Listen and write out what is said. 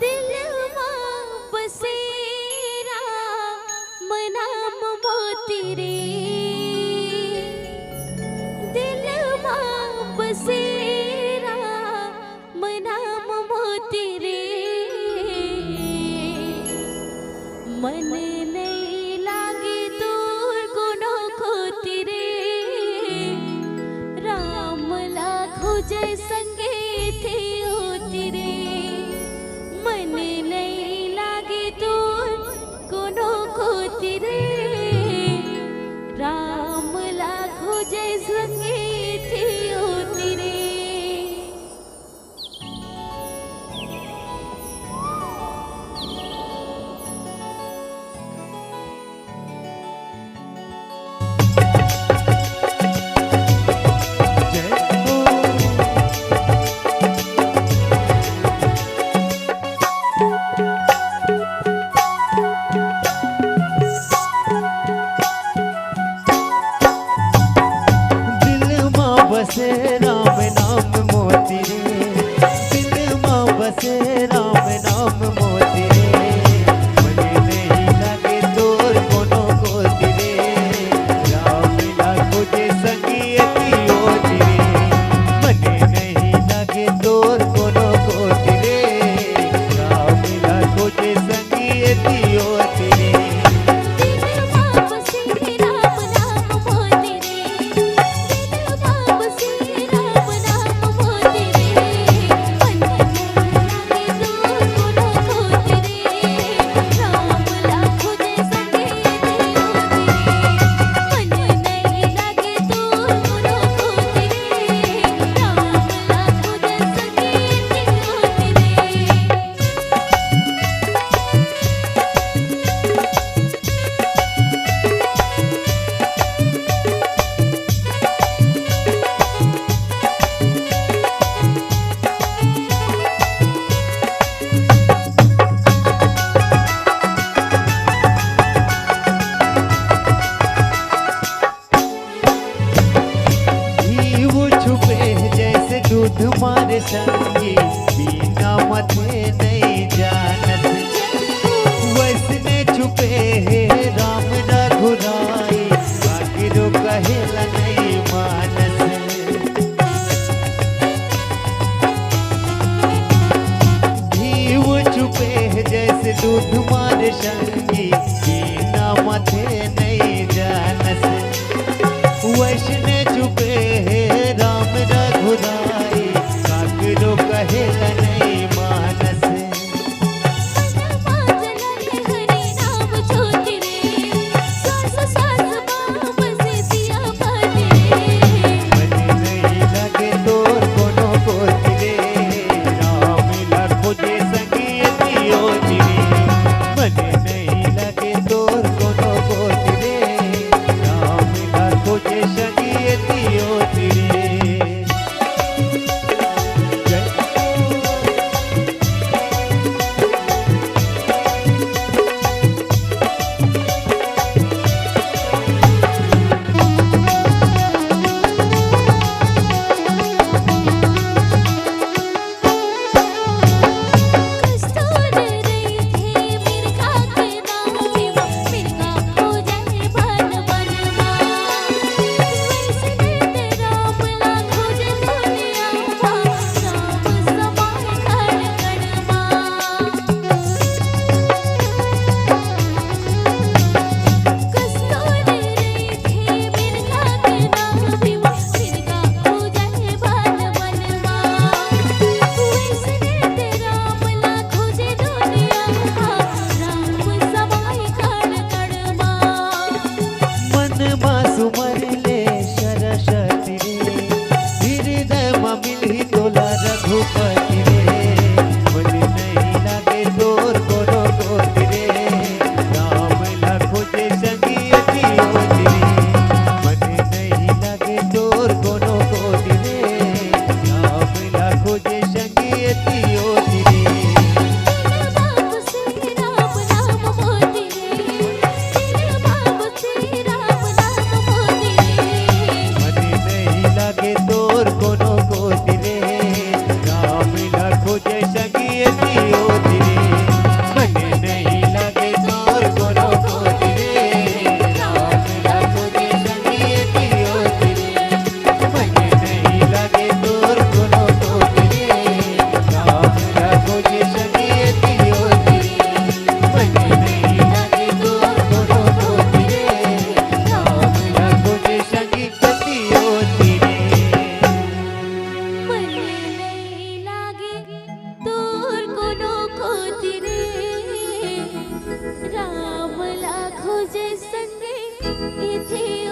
दिलमा बसेरा मनाम मोती रे, दिलमा बसेरा मनाम मोती रे, मन नहीं लागे दूर गुनो खोती रे, राम लाखो जय संगे थे होती रे, मन नहीं लागे दूर गुनो खोती रे, राम लाखो जय संगे थे होती रे। बसे राम नाम मोती रे, दिल माँ बसे राम नाम मोती रे, मन नहीं लगे दूर कोनो कोती रे, राम लाखो जे संगियती होती रे, मन नहीं लगे दूर कोनो कोती रे, राम लाखो जे संगियती होती रे। दूध मारे संगी बिना मथे नहीं जानत, वैसने छुपे है राम रघुराई, बाकिरो कहेला नहीं मानस। जीव छुपे है जैसे दूध मारे संगी बिना मथे नहीं जानस, वैसने छुपे है राम रघुराई, काकरो कहेला नहीं मानस। मन नहीं लगे तोर कोनो कोती रे, राम लाखो जे संगियती होती रे, मन नहीं लगे तोर कोनो कोती रे, राम लाखो जे संगियती थी